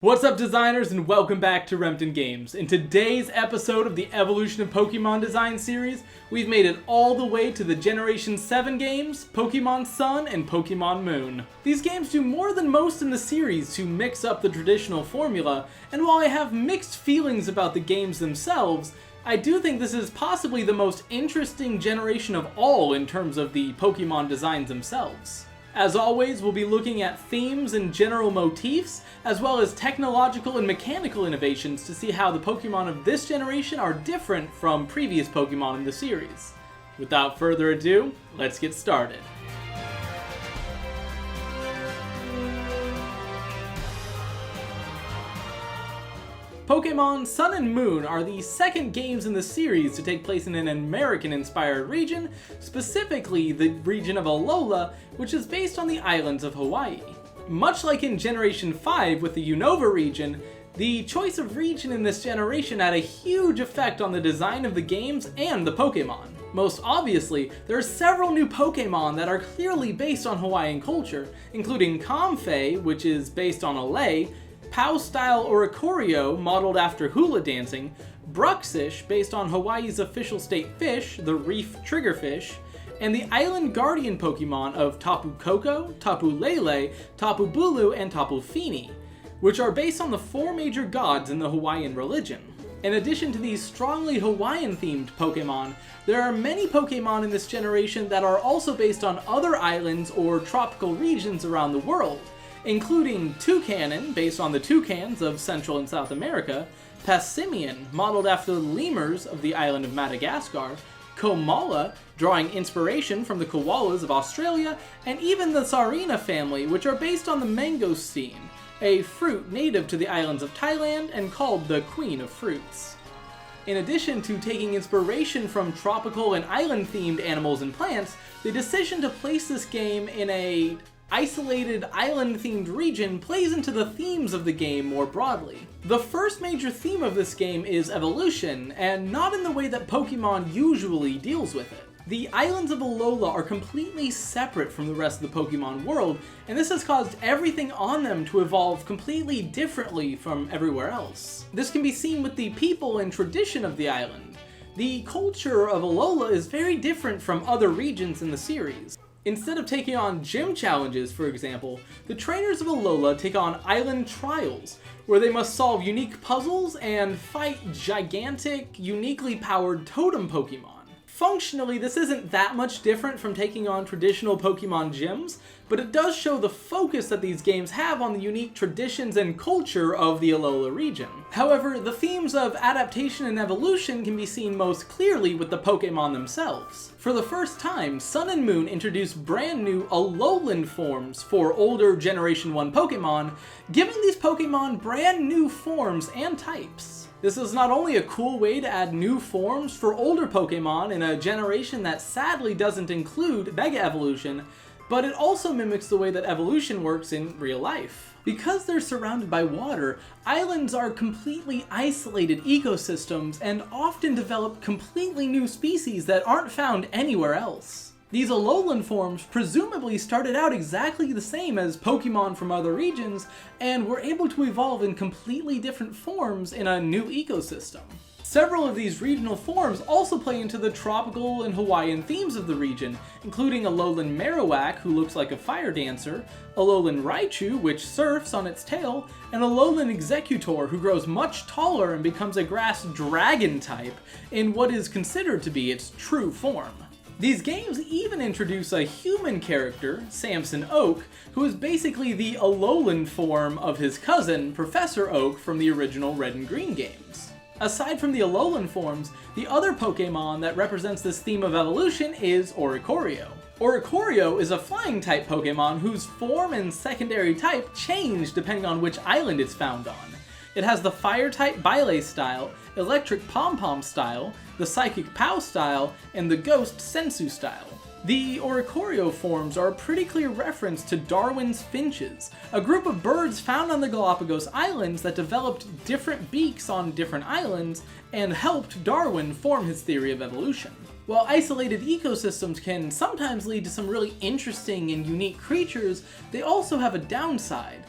What's up, designers, and welcome back to Rempton Games. In today's episode of the Evolution of Pokemon Design series, we've made it all the way to the Generation 7 games, Pokemon Sun and Pokemon Moon. These games do more than most in the series to mix up the traditional formula, and while I have mixed feelings about the games themselves, I do think this is possibly the most interesting generation of all in terms of the Pokemon designs themselves. As always, we'll be looking at themes and general motifs, as well as technological and mechanical innovations to see how the Pokemon of this generation are different from previous Pokemon in the series. Without further ado, let's get started. Pokemon Sun and Moon are the second games in the series to take place in an American-inspired region, specifically the region of Alola, which is based on the islands of Hawaii. Much like in Generation 5 with the Unova region, the choice of region in this generation had a huge effect on the design of the games and the Pokemon. Most obviously, there are several new Pokemon that are clearly based on Hawaiian culture, including Comfey, which is based on Alay, POW-style Oricorio, modeled after hula dancing, Bruxish, based on Hawaii's official state fish, the reef triggerfish, and the Island Guardian Pokemon of Tapu Koko, Tapu Lele, Tapu Bulu, and Tapu Fini, which are based on the four major gods in the Hawaiian religion. In addition to these strongly Hawaiian-themed Pokemon, there are many Pokemon in this generation that are also based on other islands or tropical regions around the world, including Toucanon, based on the toucans of Central and South America, Passimian, modeled after the lemurs of the island of Madagascar, Komala, drawing inspiration from the koalas of Australia, and even the Tsarina family, which are based on the mangosteen, a fruit native to the islands of Thailand and called the Queen of Fruits. In addition to taking inspiration from tropical and island-themed animals and plants, the decision to place this game in a isolated island-themed region plays into the themes of the game more broadly. The first major theme of this game is evolution, and not in the way that Pokemon usually deals with it. The islands of Alola are completely separate from the rest of the Pokemon world, and this has caused everything on them to evolve completely differently from everywhere else. This can be seen with the people and tradition of the island. The culture of Alola is very different from other regions in the series. Instead of taking on gym challenges, for example, the trainers of Alola take on island trials, where they must solve unique puzzles and fight gigantic, uniquely powered totem Pokemon. Functionally, this isn't that much different from taking on traditional Pokemon gyms, but it does show the focus that these games have on the unique traditions and culture of the Alola region. However, the themes of adaptation and evolution can be seen most clearly with the Pokemon themselves. For the first time, Sun and Moon introduced brand new Alolan forms for older Generation 1 Pokemon, giving these Pokemon brand new forms and types. This is not only a cool way to add new forms for older Pokemon in a generation that sadly doesn't include Mega Evolution, but it also mimics the way that evolution works in real life. Because they're surrounded by water, islands are completely isolated ecosystems and often develop completely new species that aren't found anywhere else. These Alolan forms presumably started out exactly the same as Pokemon from other regions, and were able to evolve in completely different forms in a new ecosystem. Several of these regional forms also play into the tropical and Hawaiian themes of the region, including Alolan Marowak, who looks like a fire dancer, Alolan Raichu, which surfs on its tail, and Alolan Executor, who grows much taller and becomes a grass dragon type in what is considered to be its true form. These games even introduce a human character, Samson Oak, who is basically the Alolan form of his cousin, Professor Oak, from the original Red and Green games. Aside from the Alolan forms, the other Pokemon that represents this theme of evolution is Oricorio. Oricorio is a flying-type Pokemon whose form and secondary type change depending on which island it's found on. It has the Fire-type Bylay style, Electric Pom-Pom style, the Psychic POW style, and the Ghost Sensu style. The Oricorio forms are a pretty clear reference to Darwin's finches, a group of birds found on the Galapagos Islands that developed different beaks on different islands and helped Darwin form his theory of evolution. While isolated ecosystems can sometimes lead to some really interesting and unique creatures, they also have a downside.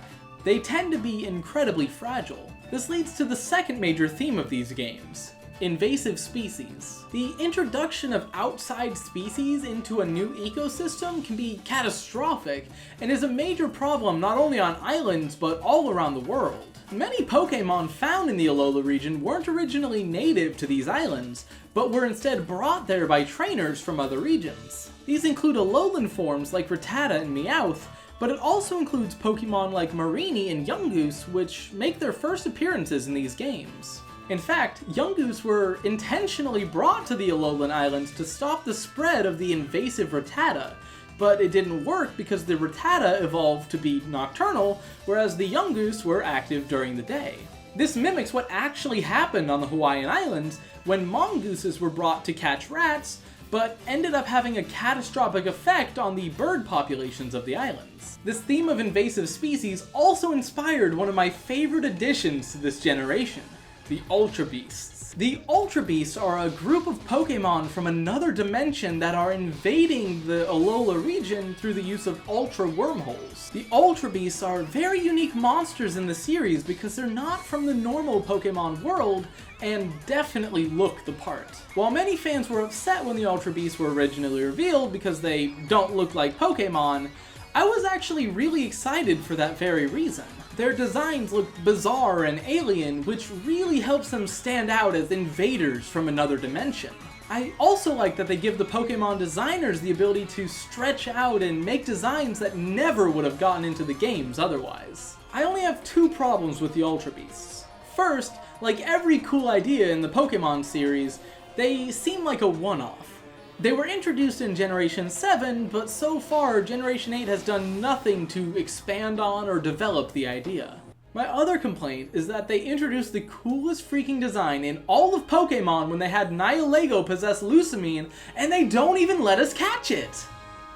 they tend to be incredibly fragile. This leads to the second major theme of these games: invasive species. The introduction of outside species into a new ecosystem can be catastrophic and is a major problem not only on islands but all around the world. Many Pokémon found in the Alola region weren't originally native to these islands, but were instead brought there by trainers from other regions. These include Alolan forms like Rattata and Meowth, but it also includes Pokemon like Mareanie and Yungoos, which make their first appearances in these games. In fact, Yungoos were intentionally brought to the Alolan Islands to stop the spread of the invasive Rattata, but it didn't work because the Rattata evolved to be nocturnal, whereas the Yungoos were active during the day. This mimics what actually happened on the Hawaiian Islands when mongooses were brought to catch rats, but ended up having a catastrophic effect on the bird populations of the islands. This theme of invasive species also inspired one of my favorite additions to this generation: the Ultra Beasts. The Ultra Beasts are a group of Pokémon from another dimension that are invading the Alola region through the use of Ultra Wormholes. The Ultra Beasts are very unique monsters in the series because they're not from the normal Pokémon world and definitely look the part. While many fans were upset when the Ultra Beasts were originally revealed because they don't look like Pokémon, I was actually really excited for that very reason. Their designs look bizarre and alien, which really helps them stand out as invaders from another dimension. I also like that they give the Pokémon designers the ability to stretch out and make designs that never would have gotten into the games otherwise. I only have two problems with the Ultra Beasts. First, like every cool idea in the Pokémon series, they seem like a one-off. They were introduced in Generation 7, but so far Generation 8 has done nothing to expand on or develop the idea. My other complaint is that they introduced the coolest freaking design in all of Pokémon when they had Nihilego possess Lusamine, and they don't even let us catch it!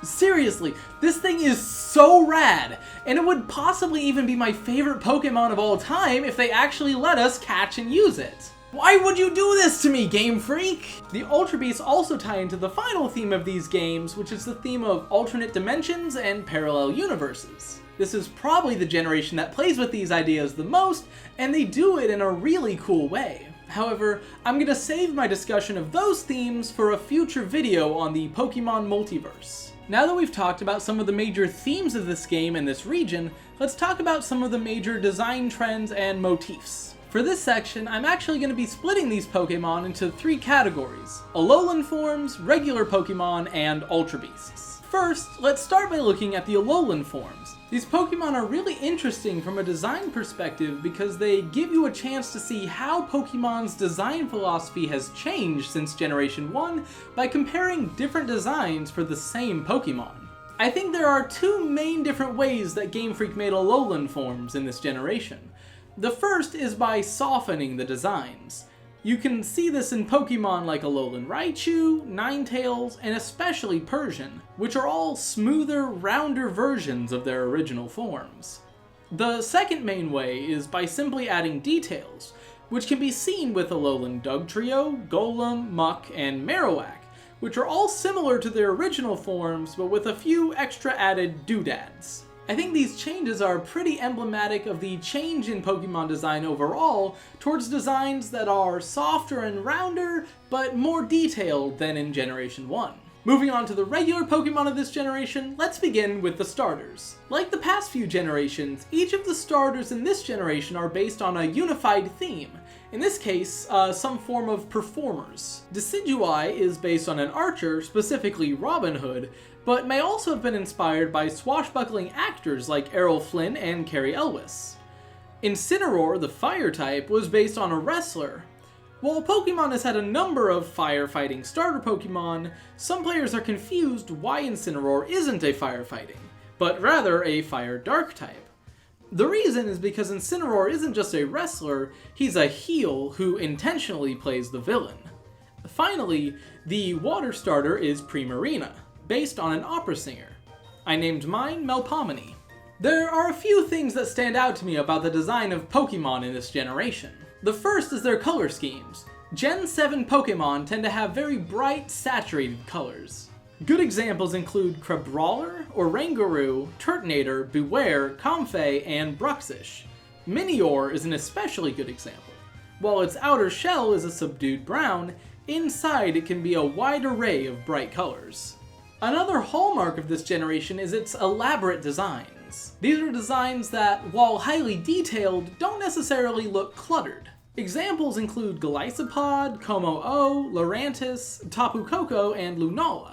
Seriously, this thing is so rad, and it would possibly even be my favorite Pokémon of all time if they actually let us catch and use it. Why would you do this to me, Game Freak? The Ultra Beasts also tie into the final theme of these games, which is the theme of alternate dimensions and parallel universes. This is probably the generation that plays with these ideas the most, and they do it in a really cool way. However, I'm gonna save my discussion of those themes for a future video on the Pokemon multiverse. Now that we've talked about some of the major themes of this game and this region, let's talk about some of the major design trends and motifs. For this section, I'm actually going to be splitting these Pokemon into three categories: Alolan forms, regular Pokemon, and Ultra Beasts. First, let's start by looking at the Alolan forms. These Pokemon are really interesting from a design perspective because they give you a chance to see how Pokemon's design philosophy has changed since Generation 1 by comparing different designs for the same Pokemon. I think there are two main different ways that Game Freak made Alolan forms in this generation. The first is by softening the designs. You can see this in Pokemon like Alolan Raichu, Ninetales, and especially Persian, which are all smoother, rounder versions of their original forms. The second main way is by simply adding details, which can be seen with Alolan Dugtrio, Golem, Muck, and Marowak, which are all similar to their original forms, but with a few extra added doodads. I think these changes are pretty emblematic of the change in Pokemon design overall towards designs that are softer and rounder, but more detailed than in Generation 1. Moving on to the regular Pokemon of this generation, let's begin with the starters. Like the past few generations, each of the starters in this generation are based on a unified theme. In this case, some form of performers. Decidueye is based on an archer, specifically Robin Hood, but may also have been inspired by swashbuckling actors like Errol Flynn and Cary Elwes. Incineroar, the fire type, was based on a wrestler. While Pokemon has had a number of firefighting starter Pokemon, some players are confused why Incineroar isn't a firefighting, but rather a fire dark type. The reason is because Incineroar isn't just a wrestler, he's a heel who intentionally plays the villain. Finally, the water starter is Primarina, based on an opera singer. I named mine Melpomene. There are a few things that stand out to me about the design of Pokemon in this generation. The first is their color schemes. Gen 7 Pokemon tend to have very bright, saturated colors. Good examples include Crabrawler, Oranguru, Turtonator, Beware, Comfey, and Bruxish. Minior is an especially good example. While its outer shell is a subdued brown, inside it can be a wide array of bright colors. Another hallmark of this generation is its elaborate designs. These are designs that, while highly detailed, don't necessarily look cluttered. Examples include Golisopod, Como-O, Lurantis, Tapu Koko, and Lunala.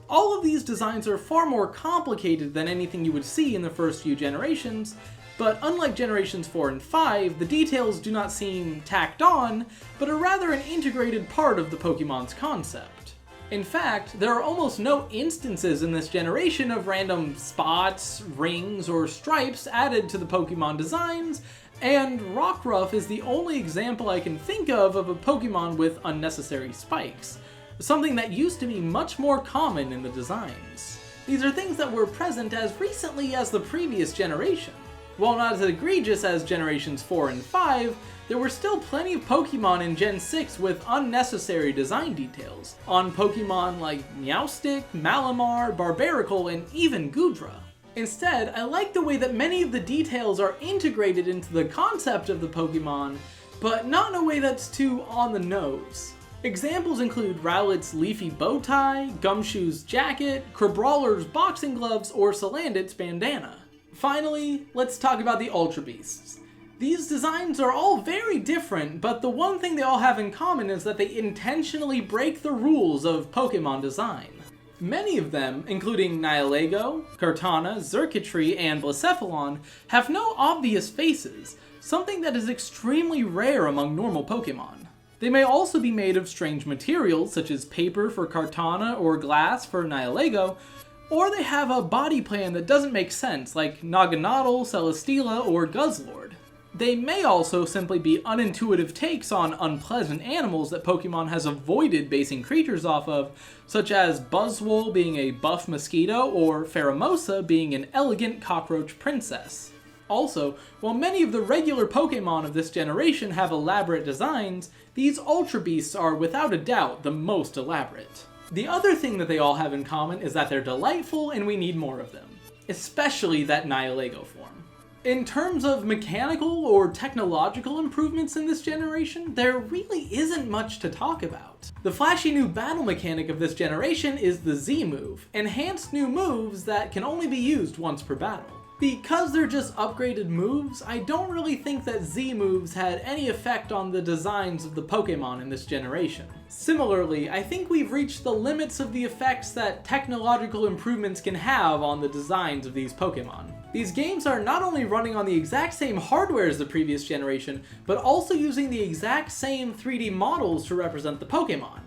All of these designs are far more complicated than anything you would see in the first few generations, but unlike generations 4 and 5, the details do not seem tacked on, but are rather an integrated part of the Pokemon's concept. In fact, there are almost no instances in this generation of random spots, rings, or stripes added to the Pokemon designs, and Rockruff is the only example I can think of a Pokemon with unnecessary spikes, something that used to be much more common in the designs. These are things that were present as recently as the previous generation. While not as egregious as generations 4 and 5, there were still plenty of Pokemon in Gen 6 with unnecessary design details, on Pokemon like Meowstic, Malamar, Barbaracle, and even Goodra. Instead, I like the way that many of the details are integrated into the concept of the Pokemon, but not in a way that's too on the nose. Examples include Rowlet's leafy bow tie, Gumshoe's jacket, Crabrawler's boxing gloves, or Salandit's bandana. Finally, let's talk about the Ultra Beasts. These designs are all very different, but the one thing they all have in common is that they intentionally break the rules of Pokemon design. Many of them, including Nihilego, Kartana, Xurkitree, and Blacephalon, have no obvious faces, something that is extremely rare among normal Pokemon. They may also be made of strange materials, such as paper for Kartana or glass for Nihilego, or they have a body plan that doesn't make sense, like Naganadel, Celesteela, or Guzzlord. They may also simply be unintuitive takes on unpleasant animals that Pokemon has avoided basing creatures off of, such as Buzzwole being a buff mosquito, or Pheromosa being an elegant cockroach princess. Also, while many of the regular Pokemon of this generation have elaborate designs, these Ultra Beasts are without a doubt the most elaborate. The other thing that they all have in common is that they're delightful and we need more of them, especially that Nihilego form. In terms of mechanical or technological improvements in this generation, there really isn't much to talk about. The flashy new battle mechanic of this generation is the Z move, enhanced new moves that can only be used once per battle. Because they're just upgraded moves, I don't really think that Z moves had any effect on the designs of the Pokemon in this generation. Similarly, I think we've reached the limits of the effects that technological improvements can have on the designs of these Pokemon. These games are not only running on the exact same hardware as the previous generation, but also using the exact same 3D models to represent the Pokemon.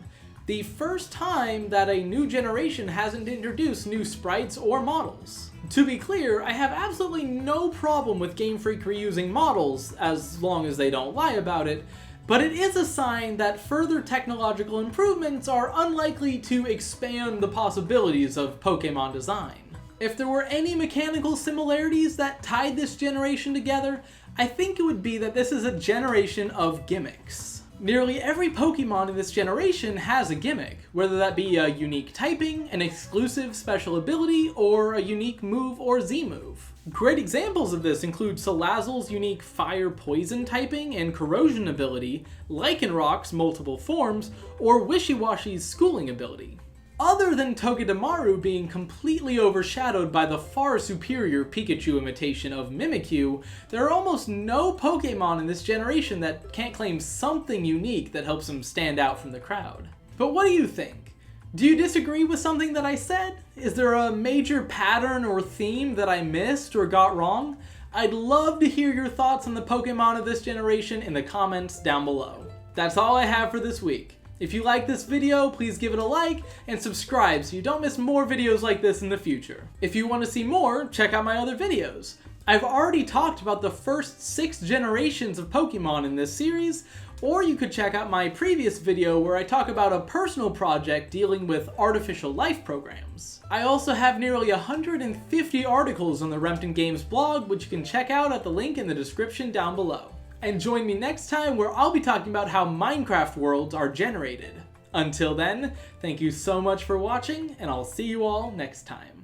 The first time that a new generation hasn't introduced new sprites or models. To be clear, I have absolutely no problem with Game Freak reusing models, as long as they don't lie about it, but it is a sign that further technological improvements are unlikely to expand the possibilities of Pokemon design. If there were any mechanical similarities that tied this generation together, I think it would be that this is a generation of gimmicks. Nearly every Pokemon in this generation has a gimmick, whether that be a unique typing, an exclusive special ability, or a unique move or Z-move. Great examples of this include Salazzle's unique fire-poison typing and corrosion ability, Lycanroc's multiple forms, or Wishiwashi's schooling ability. Other than Togedemaru being completely overshadowed by the far superior Pikachu imitation of Mimikyu, there are almost no Pokemon in this generation that can't claim something unique that helps them stand out from the crowd. But what do you think? Do you disagree with something that I said? Is there a major pattern or theme that I missed or got wrong? I'd love to hear your thoughts on the Pokemon of this generation in the comments down below. That's all I have for this week. If you like this video, please give it a like and subscribe so you don't miss more videos like this in the future. If you want to see more, check out my other videos. I've already talked about the first 6 generations of Pokemon in this series, or you could check out my previous video where I talk about a personal project dealing with artificial life programs. I also have nearly 150 articles on the Rempton Games blog, which you can check out at the link in the description down below. And join me next time where I'll be talking about how Minecraft worlds are generated. Until then, thank you so much for watching, and I'll see you all next time.